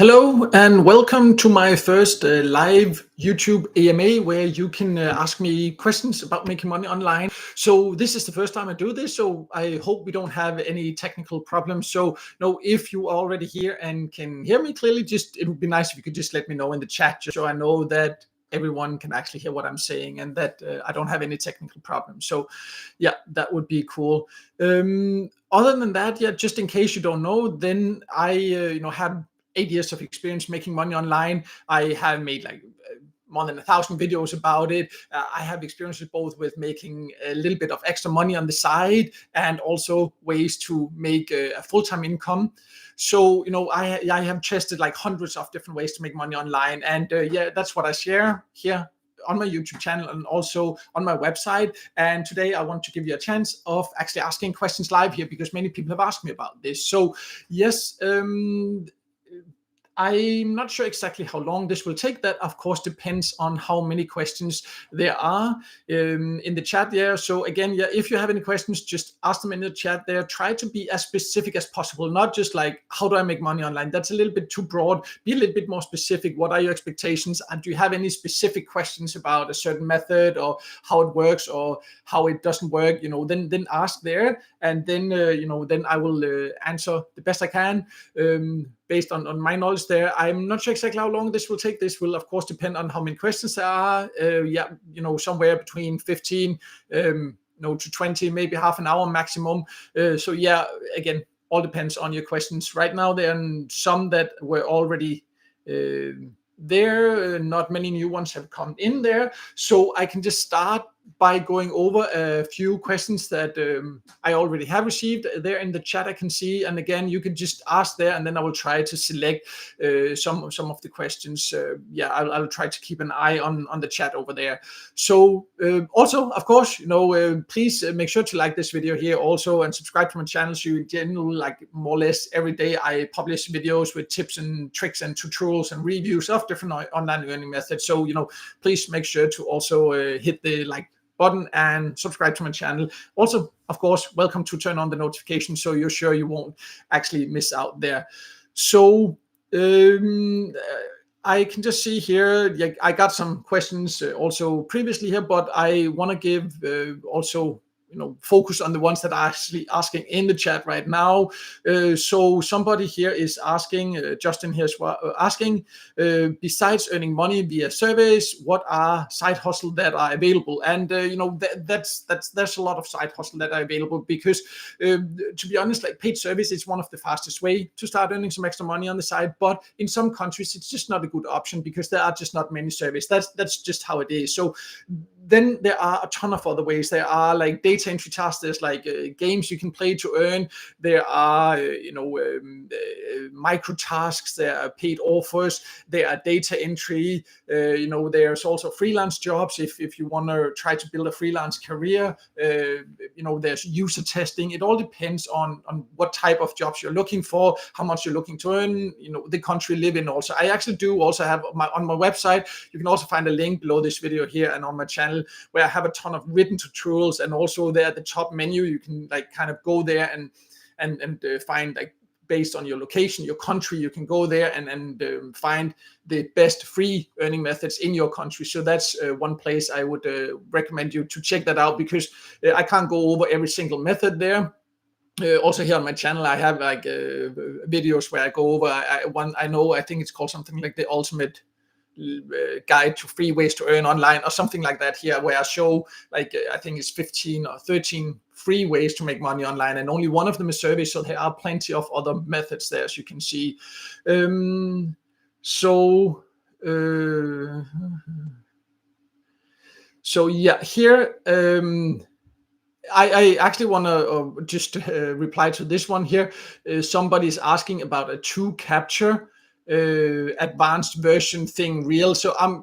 Hello and welcome to my first live YouTube AMA where you can ask me questions about making money online. So this is the first time I do this, so I hope we don't have any technical problems. So no, if you are already here and can hear me clearly, just it would be nice if you could just let me know in the chat, just so I know that everyone can actually hear what I'm saying and that I don't have any technical problems. So yeah, that would be cool. Other than that, yeah, just in case you don't know, then I have 8 years of experience making money online. I have made like more than 1,000 videos about it. I have experiences both with making a little bit of extra money on the side and also ways to make a full-time income. So, I have tested like hundreds of different ways to make money online. And yeah, that's what I share here on my YouTube channel and also on my website. And today I want to give you a chance of actually asking questions live here because many people have asked me about this. So yes, I'm not sure exactly how long this will take. That, of course, depends on how many questions there are in the chat there. So again, yeah, if you have any questions, just ask them in the chat there. Try to be as specific as possible, not just like, how do I make money online? That's a little bit too broad. Be a little bit more specific. What are your expectations? And do you have any specific questions about a certain method or how it works or how it doesn't work? Then ask there. And then, then I will answer the best I can. Based on my knowledge there. I'm not sure exactly how long this will take. This will, of course, depend on how many questions there are. Somewhere between 15 to 20, maybe half an hour maximum. So yeah, again, all depends on your questions. Right now, there are some that were already there. Not many new ones have come in there. So I can just start by going over a few questions that I already have received there in the chat. I can see, and again, you can just ask there, and then I will try to select some of the questions. I'll try to keep an eye on the chat over there. So also, of course, please make sure to like this video here also and subscribe to my channel. So you generally, like, more or less every day I publish videos with tips and tricks and tutorials and reviews of different online learning methods. So please make sure to also hit the like button and subscribe to my channel. Also, of course, welcome to turn on the notifications so you're sure you won't actually miss out there. So I can just see here, I got some questions also previously here, but I want to give also focus on the ones that are actually asking in the chat right now. So somebody here is asking, Justin here is asking, besides earning money via surveys, what are side hustles that are available? And there's a lot of side hustles that are available because to be honest, like, paid service is one of the fastest way to start earning some extra money on the side. But in some countries, it's just not a good option because there are just not many surveys. That's just how it is. So then there are a ton of other ways. There are like data entry tasks. There's like games you can play to earn. There are microtasks. There are paid offers. There are data entry. There's also freelance jobs if you want to try to build a freelance career. There's user testing. It all depends on what type of jobs you're looking for, how much you're looking to earn, the country you live in. Also, I actually do also have on my website. You can also find a link below this video here and on my channel where I have a ton of written tutorials, and also there at the top menu you can like kind of go there and find, like, based on your location, your country, you can go there and find the best free earning methods in your country. So that's one place I would recommend you to check that out, because I can't go over every single method there. Also here on my channel, I have like videos where I go over I think it's called something like the ultimate guide to free ways to earn online or something like that here, where I show like I think it's 15 or 13 free ways to make money online, and only one of them is surveys. So there are plenty of other methods there, as you can see. So yeah, here I actually want to just reply to this one here. Somebody's asking about a two capture advanced version thing real. So I'm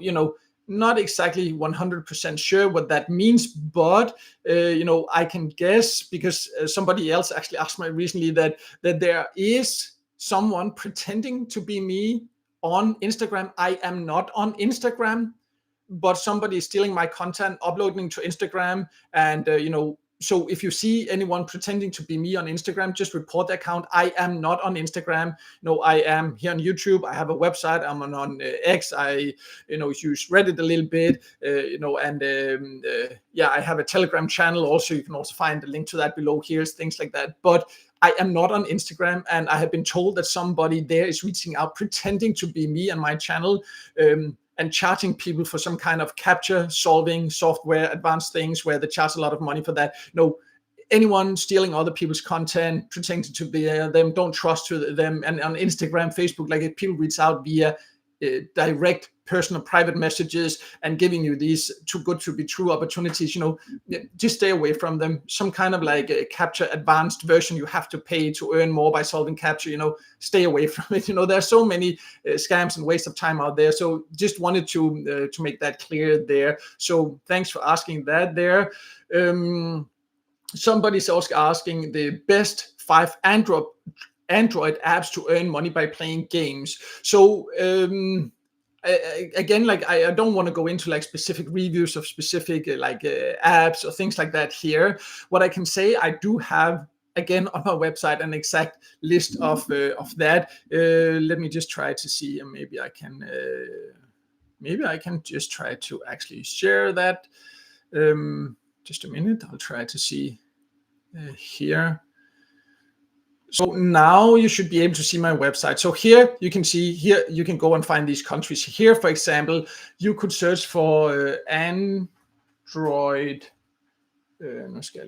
not exactly 100% sure what that means, but I can guess, because somebody else actually asked me recently that there is someone pretending to be me on Instagram. I am not on Instagram, but somebody is stealing my content, uploading to Instagram, and so if you see anyone pretending to be me on Instagram, just report the account. I am not on Instagram. No, I am here on YouTube. I have a website. I'm on X. I, use Reddit a little bit, and yeah, I have a Telegram channel also. You can also find a link to that below here, things like that. But I am not on Instagram, and I have been told that somebody there is reaching out, pretending to be me on my channel, and charging people for some kind of capture solving software, advanced things where they charge a lot of money for that. Anyone stealing other people's content, pretending to be them, don't trust them. And on Instagram, Facebook, like if people reach out via direct personal private messages and giving you these too good to be true opportunities, just stay away from them. Some kind of like a capture advanced version you have to pay to earn more by solving capture, stay away from it. There's so many scams and waste of time out there. So just wanted to make that clear there. So thanks for asking that there. Somebody's also asking the best 5 Android apps to earn money by playing games. So again, like I don't want to go into like specific reviews of specific apps or things like that here. What I can say, I do have, again, on my website an exact list of that. Let me just try to see, maybe I can just try to actually share that. Just a minute, I'll try to see here. So now you should be able to see my website. So here you can see, here you can go and find these countries. Here, for example, you could search for Android. I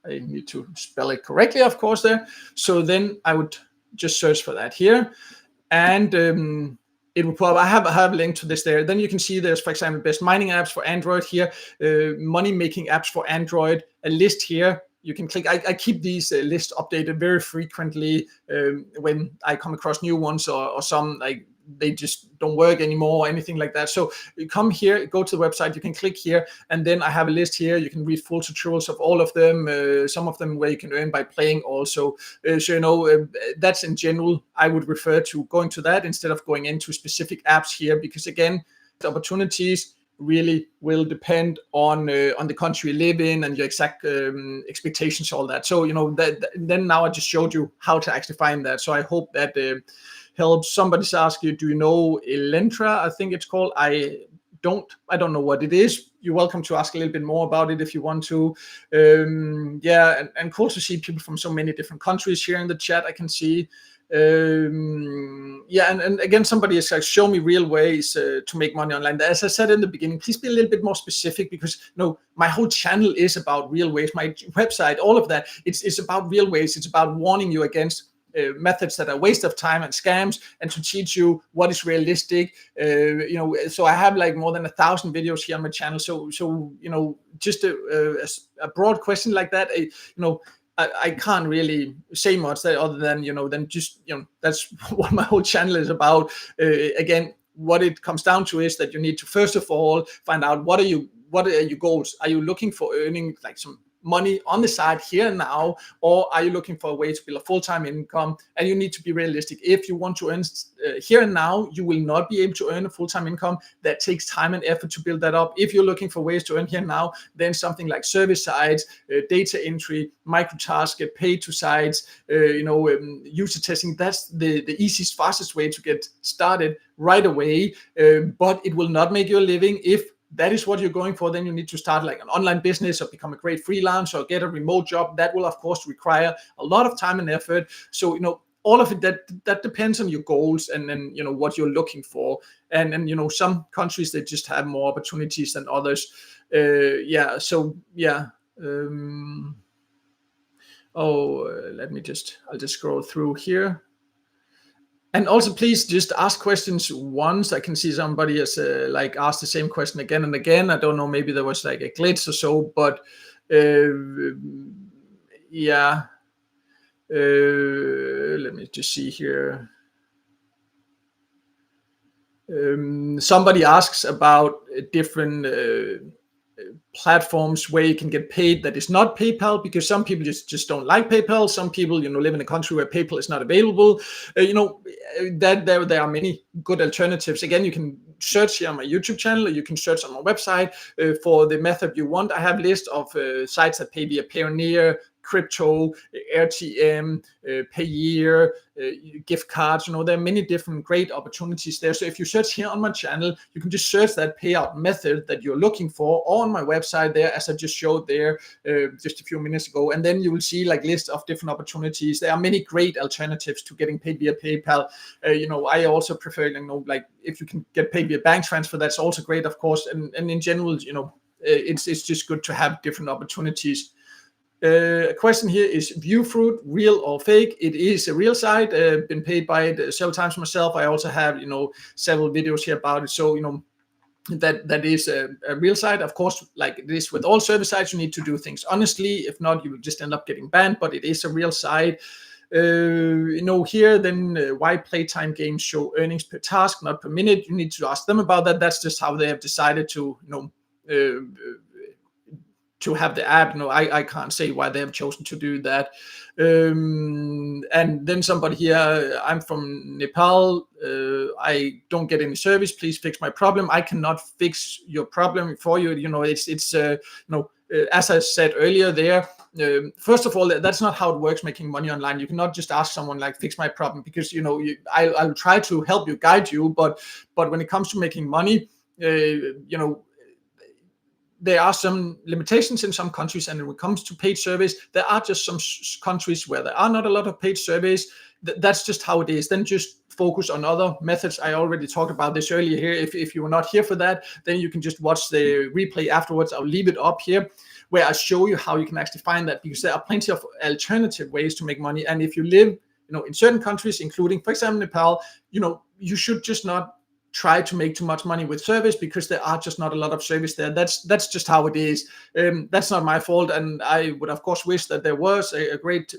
need to spell it correctly, of course, there. So then I would just search for that here. And it will probably, I have a link to this there. Then you can see there's, for example, best mining apps for Android here, money making apps for Android, a list here. You can click. I keep these lists updated very frequently when I come across new ones or some like they just don't work anymore or anything like that. So you come here, go to the website, you can click here, and then I have a list here. You can read full tutorials of all of them, some of them where you can earn by playing also. So, that's in general, I would refer to going to that instead of going into specific apps here, because again, the opportunities really will depend on the country you live in and your exact expectations, all that. So, then now I just showed you how to actually find that. So I hope that helps. Somebody's asking, do you know Elentra? I think it's called. I don't know what it is. You're welcome to ask a little bit more about it if you want to. Yeah, and cool to see people from so many different countries here in the chat. I can see. Yeah, and again, somebody is like, show me real ways to make money online. As I said in the beginning, please be a little bit more specific, because my whole channel is about real ways. My website, all of that, it's about real ways. It's about warning you against methods that are waste of time and scams, and to teach you what is realistic. So I have like more than 1,000 videos here on my channel. So just a broad question like that, I can't really say much other than, that's what my whole channel is about. Again, what it comes down to is that you need to, first of all, find out what are your goals. Are you looking for earning like some money on the side here and now, or are you looking for a way to build a full-time income? And you need to be realistic. If you want to earn here and now, you will not be able to earn a full-time income. That takes time and effort to build that up. If you're looking for ways to earn here and now, then something like service sites, data entry, microtask, pay to sites, user testing, that's the easiest, fastest way to get started right away. But it will not make you a living. If that is what you're going for, then you need to start like an online business or become a great freelancer or get a remote job. That will, of course, require a lot of time and effort. So, all of it, that depends on your goals and then, what you're looking for. And some countries, they just have more opportunities than others. Yeah. So, yeah. I'll just scroll through here. And also, please just ask questions once. I can see somebody has asked the same question again and again. I don't know, maybe there was like a glitch or so, but yeah. Let me just see here. Somebody asks about different platforms where you can get paid that is not PayPal, because some people just don't like PayPal. Some people, live in a country where PayPal is not available. That there are many good alternatives. Again, you can search here on my YouTube channel, or you can search on my website for the method you want. I have a list of sites that pay via Payoneer, crypto, RTM, Payeer, gift cards. There are many different great opportunities there. So if you search here on my channel, you can just search that payout method that you're looking for, or on my website there, as I just showed there just a few minutes ago. And then you will see like list of different opportunities. There are many great alternatives to getting paid via PayPal. I also prefer, like if you can get paid via bank transfer, that's also great, of course. And in general, it's just good to have different opportunities. A question here is Viewfruit real or fake? It is a real site. Been paid by it several times myself. I also have several videos here about it. So that is a real site. Of course, like it is with all service sites, you need to do things honestly. If not, you will just end up getting banned. But it is a real site. Here then why playtime games show earnings per task, not per minute. You need to ask them about that. That's just how they have decided to to have the app. I can't say why they have chosen to do that. And then somebody here, I'm from Nepal. I don't get any service. Please fix my problem. I cannot fix your problem for you. It's as I said earlier there, first of all, that's not how it works making money online. You cannot just ask someone like, fix my problem, because I'll try to help you, guide you, but when it comes to making money, there are some limitations in some countries, and when it comes to paid service, there are just some countries where there are not a lot of paid service. That's just how it is. Then just focus on other methods. I already talked about this earlier here. If you were not here for that, then you can just watch the replay afterwards. I'll leave it up here where I show you how you can actually find that, because there are plenty of alternative ways to make money. And if you live in certain countries, including, for example, Nepal, you should just not try to make too much money with service, because there are just not a lot of service there. That's just how it is. That's not my fault, and I would of course wish that there was a great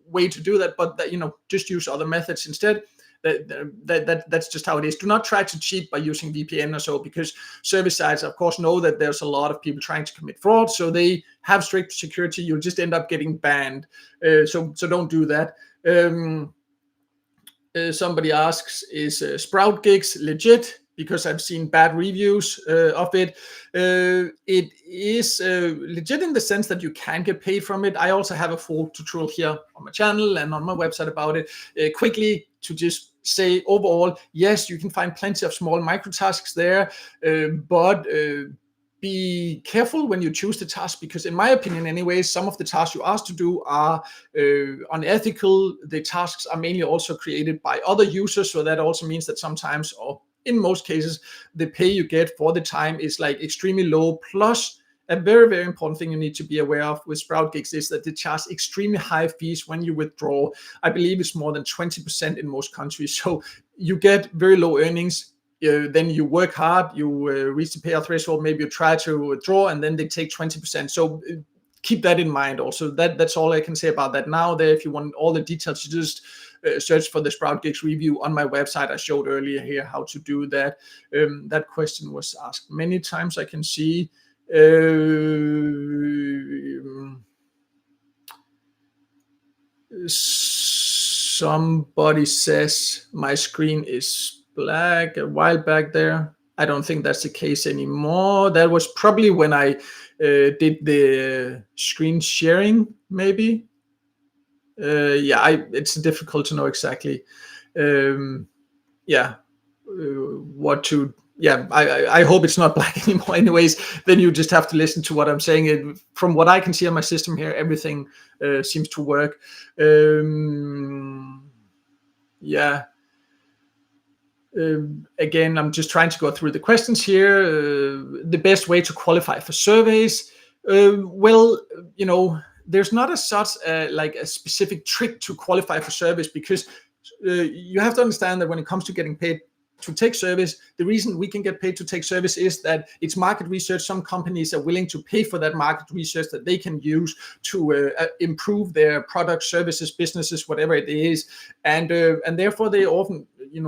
way to do that, but just use other methods instead. That's just how it is. Do not try to cheat by using VPN or so, because service sites of course know that there's a lot of people trying to commit fraud, so they have strict security. You'll just end up getting banned. So don't do that. Somebody asks, is Sprout Gigs legit? Because I've seen bad reviews of it. It is legit in the sense that you can get paid from it. I also have a full tutorial here on my channel and on my website about it. Quickly to just say overall, yes, you can find plenty of small microtasks there, but be careful when you choose the task, because in my opinion anyways, some of the tasks you're asked to do are unethical. The tasks are mainly also created by other users, so that also means that sometimes, or in most cases, the pay you get for the time is like extremely low. Plus, a very, very important thing you need to be aware of with Sprout Gigs is that they charge extremely high fees when you withdraw. I believe it's more than 20% in most countries. So you get very low earnings. Then you work hard, you reach the payout threshold, maybe you try to withdraw, and then they take 20%. So keep that in mind also. That's all I can say about that now. There, if you want all the details, you just search for the Sprout Gigs review on my website. I showed earlier here how to do that. That question was asked many times, I can see. Somebody says my screen is black a while back there. I don't think that's the case anymore. That was probably when I did the screen sharing, maybe. It's difficult to know exactly. I hope it's not black anymore. Anyways, then you just have to listen to what I'm saying. From what I can see on my system here, everything seems to work. Again, I'm just trying to go through the questions here. The best way to qualify for surveys. There's not as such like a specific trick to qualify for service, because you have to understand that when it comes to getting paid to take service, the reason we can get paid to take service is that it's market research. Some companies are willing to pay for that market research that they can use to improve their products, services, businesses, whatever it is, and therefore they often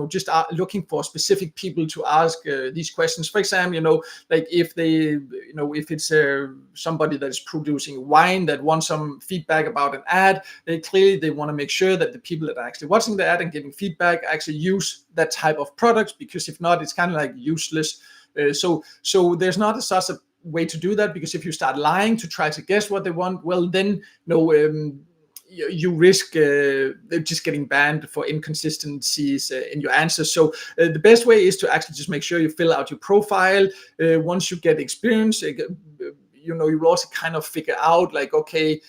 just looking for specific people to ask these questions. For example, like if if it's somebody that is producing wine that wants some feedback about an ad, they want to make sure that the people that are actually watching the ad and giving feedback actually use that type of product, because if not, it's kind of like useless. So there's not such a way to do that, because if you start lying to try to guess what they want, well then you risk just getting banned for inconsistencies in your answers. So the best way is to actually just make sure you fill out your profile. Once you get experience, you will also kind of figure out like, okay,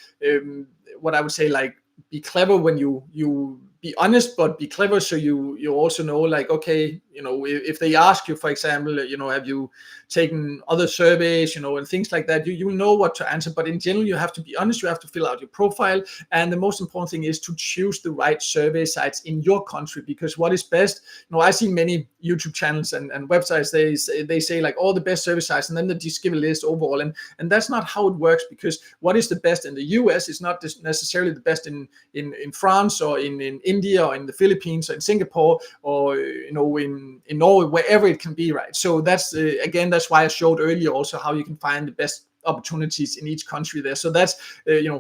what I would say, like, be clever when you be honest, but be clever so you also know, like, okay, if they ask you, for example, have you taken other surveys, and things like that, you know what to answer. But in general, you have to be honest, you have to fill out your profile, and the most important thing is to choose the right survey sites in your country, because what is best, I see many YouTube channels and websites, they say like all the best survey sites, and then they just give a list overall, and that's not how it works, because what is the best in the US is not necessarily the best in France, or in India, or in the Philippines, or in Singapore, or in Norway, wherever it can be, right? So that's again, that's why I showed earlier also how you can find the best opportunities in each country there. So that's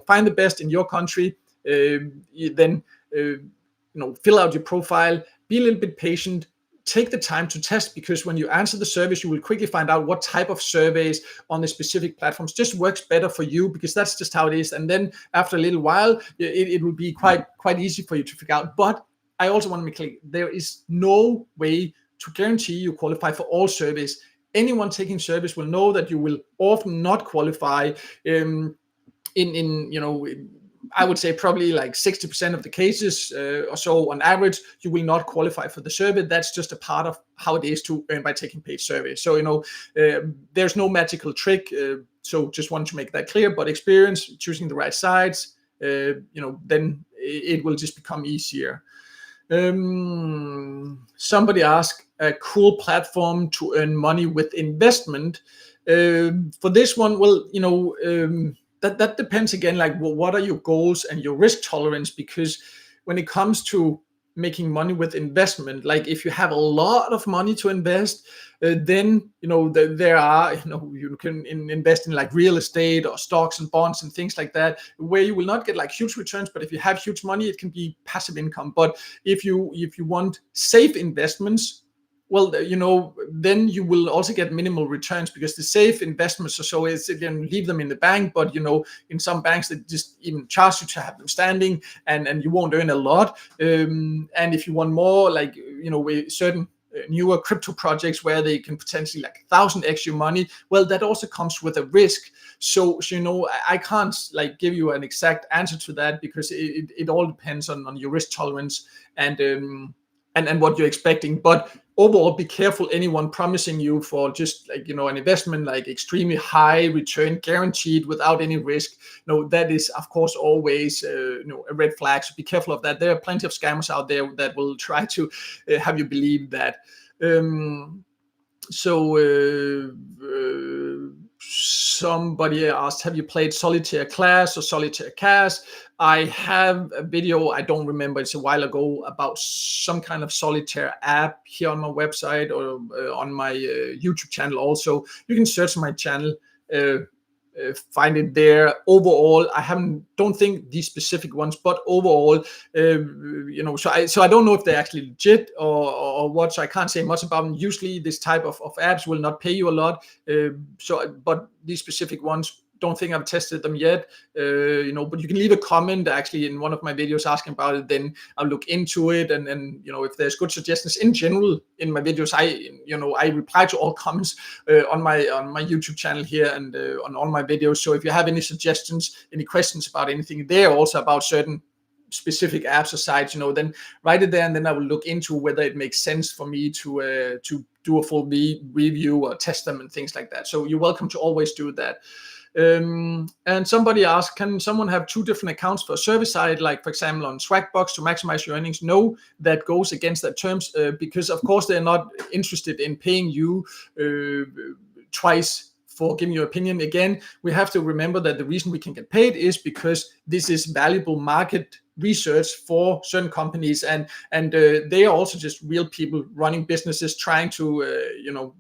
find the best in your country, then fill out your profile, be a little bit patient, take the time to test, because when you answer the surveys, you will quickly find out what type of surveys on the specific platforms just works better for you, because that's just how it is. And then after a little while, it will be quite easy for you to figure out. But I also want to make clear, there is no way to guarantee you qualify for all surveys. Anyone taking surveys will know that you will often not qualify. I would say probably like 60% of the cases or so on average, you will not qualify for the survey. That's just a part of how it is to earn by taking paid surveys. So, there's no magical trick. So just want to make that clear, but experience, choosing the right sites, then it will just become easier. Somebody asked, a cool platform to earn money with investment. For this one, well, that depends again, like, what are your goals and your risk tolerance? Because when it comes to making money with investment, like if you have a lot of money to invest, then there are you can invest in like real estate or stocks and bonds and things like that, where you will not get like huge returns, but if you have huge money, it can be passive income. But if you want safe investments, well, then you will also get minimal returns, because the safe investments or so is, you can leave them in the bank, but in some banks they just even charge you to have them standing, and you won't earn a lot. And if you want more, like with certain newer crypto projects where they can potentially like 1,000x your money, well, that also comes with a risk. So I can't like give you an exact answer to that, because it all depends on your risk tolerance and what you're expecting. But overall, be careful anyone promising you for just like an investment like extremely high return guaranteed without any risk. That is of course always a red flag. So be careful of that. There are plenty of scammers out there that will try to have you believe that. Somebody asked, have you played solitaire class or solitaire cast? I have a video, I don't remember, it's a while ago, about some kind of solitaire app here on my website or on my YouTube channel also. You can search my channel, find it there. Overall, don't think these specific ones, but overall, so I don't know if they're actually legit or what, so I can't say much about them. Usually this type of apps will not pay you a lot, but these specific ones, don't think I've tested them yet, but you can leave a comment actually in one of my videos asking about it, then I'll look into it, and if there's good suggestions in general in my videos, I reply to all comments on my YouTube channel here and on all my videos. So if you have any suggestions, any questions about anything there, also about certain specific apps or sites, then write it there, and then I will look into whether it makes sense for me to do a full review or test them and things like that. So you're welcome to always do that. And somebody asked, can someone have two different accounts for a service site, like for example on Swagbox, to maximize your earnings? No, that goes against that terms, because of course they're not interested in paying you twice for giving your opinion. Again, we have to remember that the reason we can get paid is because this is valuable market research for certain companies, and they are also just real people running businesses, trying to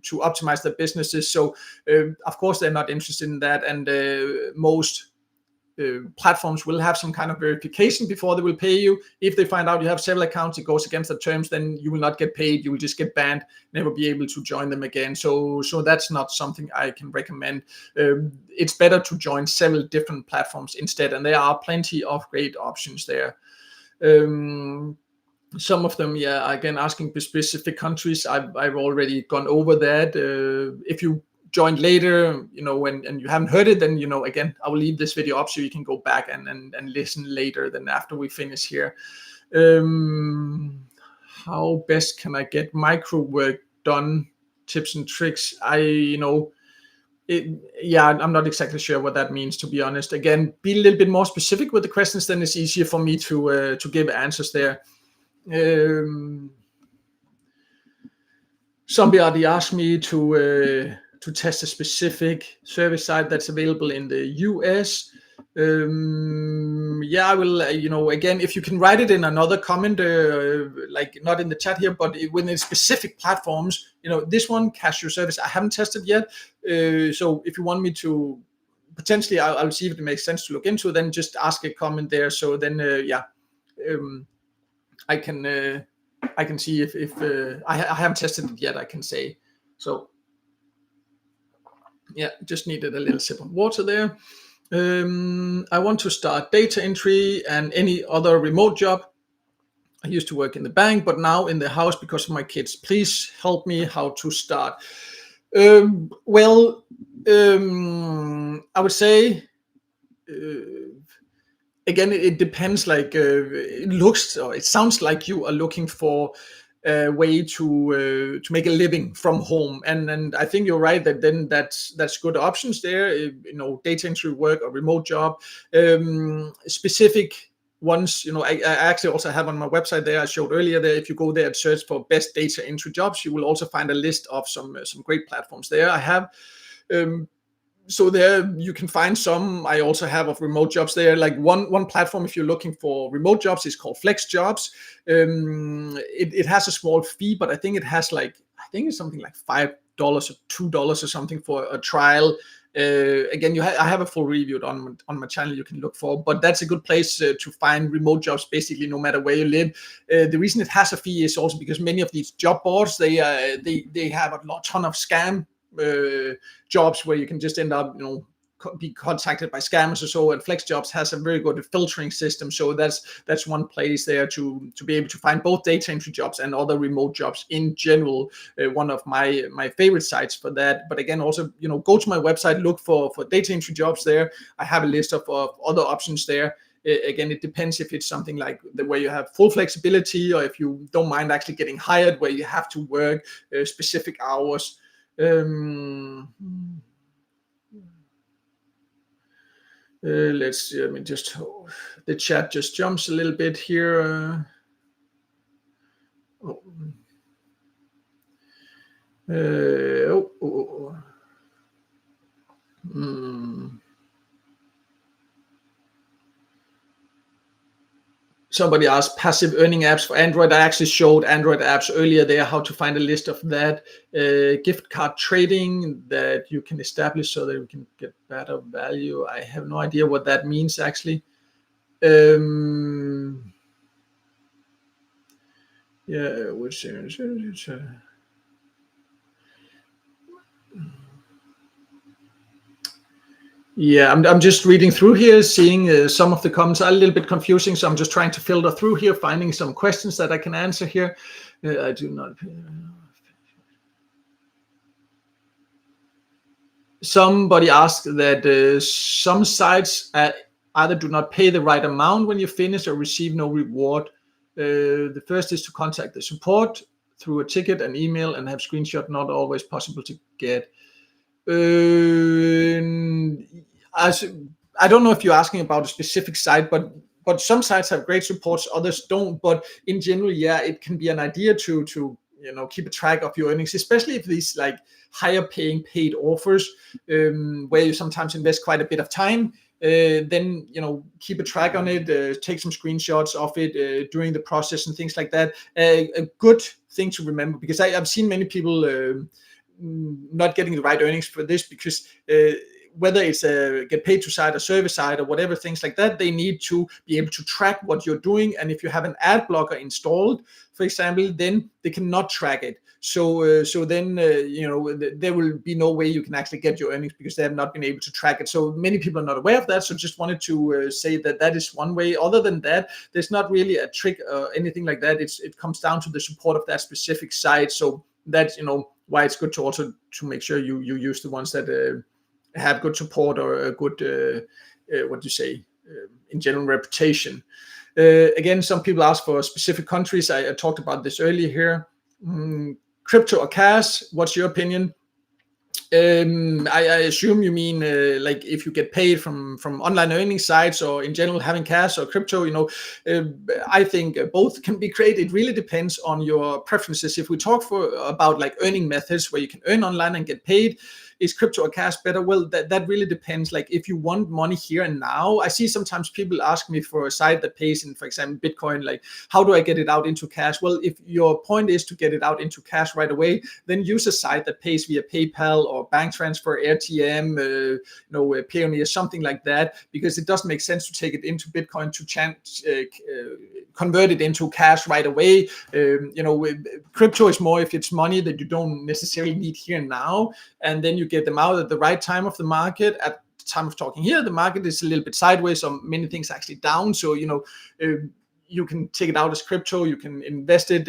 to optimize their businesses. So of course they're not interested in that, and most platforms will have some kind of verification before they will pay you. If they find out you have several accounts, it goes against the terms, then you will not get paid. You will just get banned, never be able to join them again. So that's not something I can recommend. It's better to join several different platforms instead, and there are plenty of great options there. Some of them, yeah, again, asking for specific countries. I've already gone over that. If you joined later, and you haven't heard it, then again, I will leave this video up so you can go back and listen later, then after we finish here. How best can I get micro work done? Tips and tricks. I'm not exactly sure what that means, to be honest. Again, be a little bit more specific with the questions, then it's easier for me to give answers there. Somebody asked me to test a specific service site that's available in the US. I will, again, if you can write it in another comment, like not in the chat here, but within specific platforms, this one, cashier service, I haven't tested yet. So if you want me to, potentially, I'll see if it makes sense to look into, then just ask a comment there. So then, I can see if I haven't tested it yet, I can say. So yeah, just needed a little sip of water there. I want to start data entry and any other remote job. I used to work in the bank, but now in the house because of my kids. Please help me how to start. I would say, again, it depends. Like it sounds like you are looking for a way to make a living from home, and I think you're right that then that's good options there. Data entry work or remote job. Specific ones, I actually also have on my website there. I showed earlier there. If you go there and search for best data entry jobs, you will also find a list of some great platforms there. I have. So there you can find some. I also have of remote jobs there. Like one platform, if you're looking for remote jobs, is called Flex Jobs. It has a small fee, but I think it has it's something like $5 or $2 or something for a trial. Again, I have a full review on my channel you can look for, but that's a good place to find remote jobs, basically no matter where you live. The reason it has a fee is also because many of these job boards, they have a ton of scam jobs where you can just end up, be contacted by scammers or so. And Flex Jobs has a very good filtering system, so that's one place there to be able to find both data entry jobs and other remote jobs in general. One of my favorite sites for that. But again, also go to my website, look for data entry jobs there. I have a list of other options there. Again, it depends if it's something like where you have full flexibility, or if you don't mind actually getting hired, where you have to work specific hours. Let's see. I mean, the chat just jumps a little bit here. Somebody asked passive earning apps for Android. I actually showed Android apps earlier there, how to find a list of that. Gift card trading that you can establish so that we can get better value. I have no idea what that means actually. Yeah, I'm just reading through here, seeing some of the comments are a little bit confusing, so I'm just trying to filter through here, finding some questions that I can answer here. I do not. Somebody asked that some sites either do not pay the right amount when you finish or receive no reward. The first is to contact the support through a ticket and email and have screenshot, not always possible to get. I don't know if you're asking about a specific site, but some sites have great supports, others don't. But in general, yeah, it can be an idea to keep a track of your earnings, especially if these like higher paying paid offers, where you sometimes invest quite a bit of time. then keep a track on it, take some screenshots of it during the process and things like that. A good thing to remember, because I've seen many people not getting the right earnings for this, because whether it's a get paid to side or service side or whatever, things like that, they need to be able to track what you're doing. And if you have an ad blocker installed, for example, then they cannot track it. So then there will be no way you can actually get your earnings, because they have not been able to track it. So many people are not aware of that. So just wanted to say that is one way. Other than that, there's not really a trick or anything like that. It comes down to the support of that specific site. So that's why it's good to also to make sure you use the ones that have good support or a good in general reputation. Again, some people ask for specific countries. I talked about this earlier here. Crypto or cash? What's your opinion? I assume you mean like if you get paid from online earning sites, or in general having cash or crypto. I think both can be great. It really depends on your preferences. If we talk about like earning methods where you can earn online and get paid, is crypto or cash better? Well, that really depends. Like if you want money here and now, I see sometimes people ask me for a site that pays in, for example, Bitcoin, like how do I get it out into cash? Well, if your point is to get it out into cash right away, then use a site that pays via PayPal or bank transfer, AirTM, Payoneer, something like that, because it doesn't make sense to take it into Bitcoin to convert it into cash right away. Crypto is more if it's money that you don't necessarily need here and now, and then you get them out at the right time of the market. At the time of talking here, the market is a little bit sideways, so many things actually down. So you can take it out as crypto. You can invest it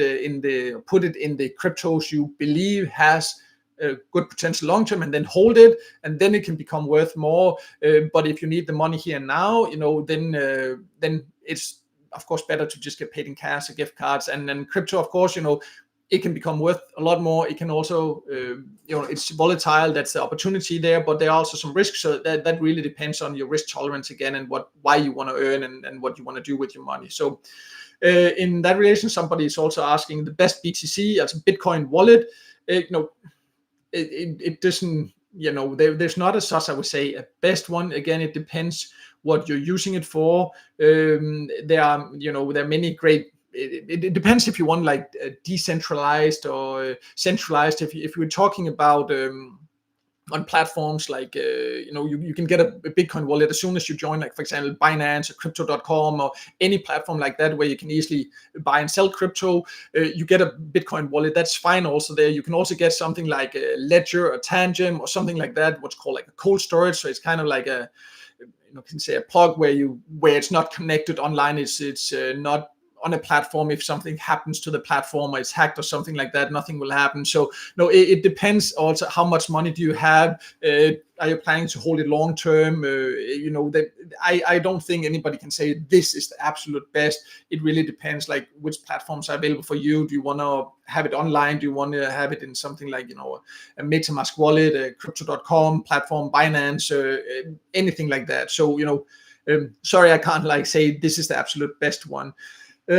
put it in the cryptos you believe has a good potential long term, and then hold it, and then it can become worth more. But if you need the money here and now, then it's of course better to just get paid in cash or gift cards. And then crypto, of course, it can become worth a lot more. It can also, it's volatile. That's the opportunity there, but there are also some risks. So that really depends on your risk tolerance again, and why you want to earn and what you want to do with your money. So in that relation, somebody is also asking the best BTC as a Bitcoin wallet. It doesn't, there's not as such, I would say, a best one. Again, it depends what you're using it for. There are many great. It depends if you want like decentralized or centralized. If we're talking about on platforms like you can get a Bitcoin wallet as soon as you join, like for example Binance or Crypto.com or any platform like that where you can easily buy and sell crypto. You get a Bitcoin wallet, that's fine. Also there you can also get something like a Ledger or Tangent or something like that, what's called like a cold storage. So it's kind of like a can say a plug where it's not connected online. It's not on a platform. If something happens to the platform or it's hacked or something like that, nothing will happen. So no, it depends also how much money do you have. Are you planning to hold it long term? That I don't think anybody can say this is the absolute best. It really depends, like which platforms are available for you. Do you want to have it online? Do you want to have it in something like a MetaMask wallet, a Crypto.com platform, Binance, anything like that? So sorry, I can't like say this is the absolute best one. I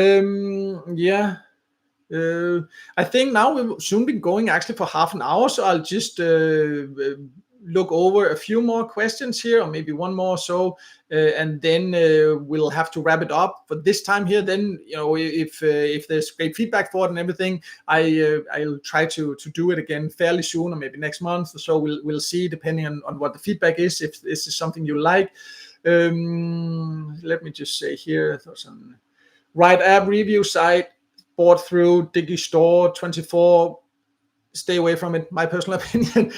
think now we've soon been going actually for half an hour, so I'll just look over a few more questions here, or maybe one more, so and then we'll have to wrap it up for this time here. Then if there's great feedback for it and everything, I'll try to do it again fairly soon, or maybe next month or so. We'll see, depending on what the feedback is, if this is something you like. Let me just say here, Right app review site, bought through Digistore 24. Stay away from it, my personal opinion.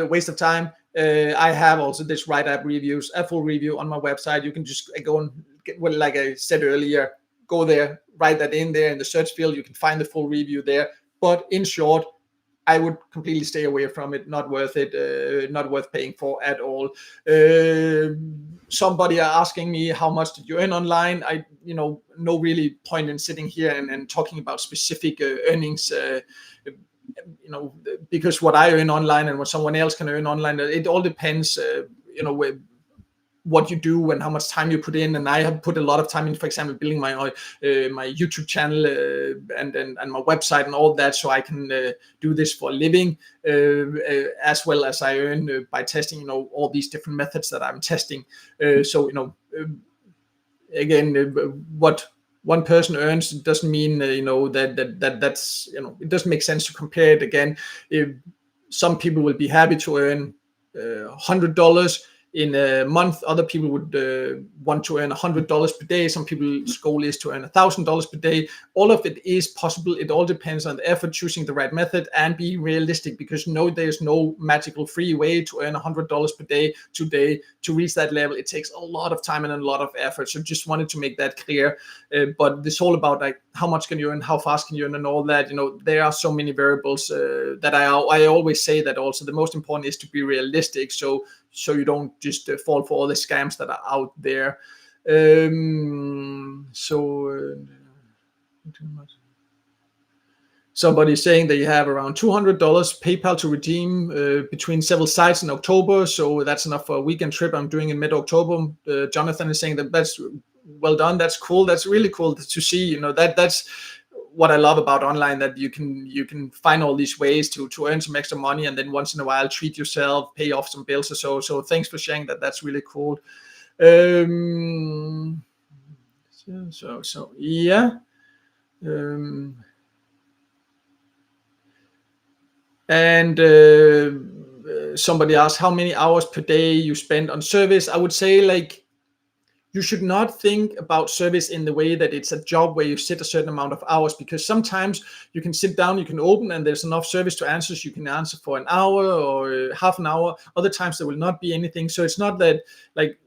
Waste of time. I have also this Right app reviews, a full review on my website. You can just go and get, well, like I said earlier, go there, write that in there in the search field. You can find the full review there. But in short, I would completely stay away from it. Not worth it. Not worth paying for at all. Somebody are asking me, how much did you earn online? No really point in sitting here and talking about specific earnings. Because what I earn online and what someone else can earn online, it all depends. what you do and how much time you put in. And I have put a lot of time in, for example, building my YouTube channel and my website and all that, so I can do this for a living, as well as I earn by testing, all these different methods that I'm testing. So again, what one person earns doesn't mean that's it doesn't make sense to compare it. Again, some people will be happy to earn $100 in a month. Other people would want to earn $100 per day. Some people's goal is to earn $1,000 per day. All of it is possible. It all depends on the effort, choosing the right method, and being realistic, because there's no magical free way to earn $100 per day today. To reach that level, it takes a lot of time and a lot of effort. So just wanted to make that clear. But it's all about like how much can you earn, how fast can you earn, and all that. There are so many variables that I always say that also the most important is to be realistic. So you don't just fall for all the scams that are out there. Somebody's saying that you have around $200 PayPal to redeem between several sites in October. So that's enough for a weekend trip I'm doing in mid-October. Jonathan is saying that's well done. That's cool. That's really cool to see. That's what I love about online, that you can find all these ways to earn some extra money, and then once in a while treat yourself, pay off some bills or so. So thanks for sharing that. That's really cool. Yeah. And somebody asked how many hours per day you spend on service. I would say, like, you should not think about service in the way that it's a job where you sit a certain amount of hours, because sometimes you can sit down, you can open, and there's enough service to answers. You can answer for an hour or half an hour. Other times there will not be anything. So it's not that like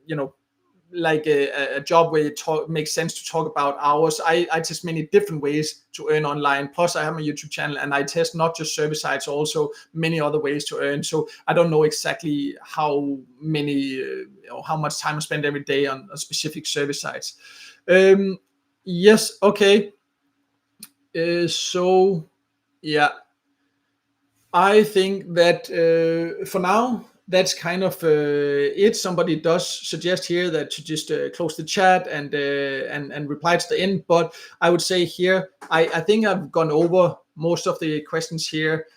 a job where it makes sense to talk about hours. I test many different ways to earn online. Plus I have my YouTube channel, and I test not just service sites, also many other ways to earn. So I don't know exactly how many or how much time I spend every day on specific service sites. Yes. Okay. So yeah, I think that for now, that's kind of it. Somebody does suggest here that to just close the chat and reply to the end. But I would say here, I think I've gone over most of the questions here.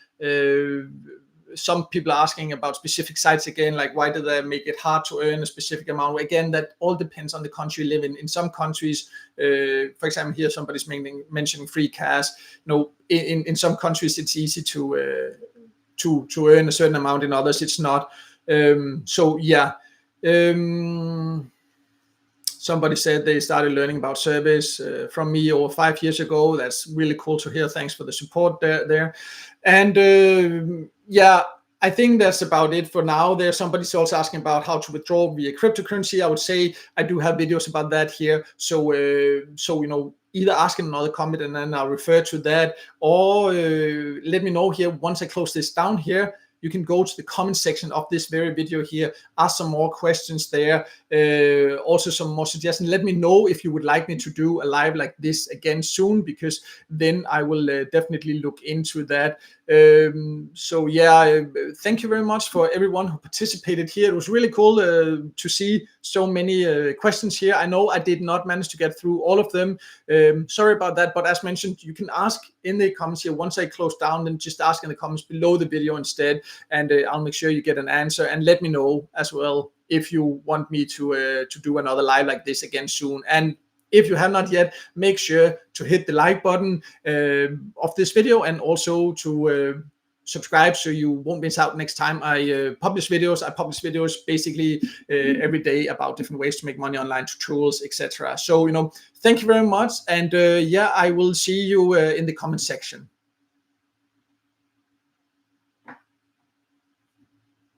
Some people are asking about specific sites again, like why do they make it hard to earn a specific amount? Again, that all depends on the country you live in. In some countries, for example, here somebody's mentioning free cash. In some countries it's easy to earn a certain amount. In others it's not. So yeah. Somebody said they started learning about service from me over 5 years ago. That's really cool to hear. Thanks for the support there. And yeah, I think that's about it for now. There's somebody's also asking about how to withdraw via cryptocurrency. I would say I do have videos about that here. So either ask in another comment and then I'll refer to that, or let me know here once I close this down here. You can go to the comment section of this very video here, ask some more questions there, also some more suggestions. Let me know if you would like me to do a live like this again soon, because then I will definitely look into that. So yeah, thank you very much for everyone who participated here. It was really cool to see so many questions here. I know I did not manage to get through all of them. Sorry about that, but as mentioned, you can ask in the comments here. Once I close down, then just ask in the comments below the video instead, and I'll make sure you get an answer. And let me know as well if you want me to do another live like this again soon. And if you have not yet, make sure to hit the like button of this video, and also to subscribe so you won't miss out next time I publish videos. I publish videos basically every day about different ways to make money online, tutorials, etc. So thank you very much, and yeah, I will see you in the comment section.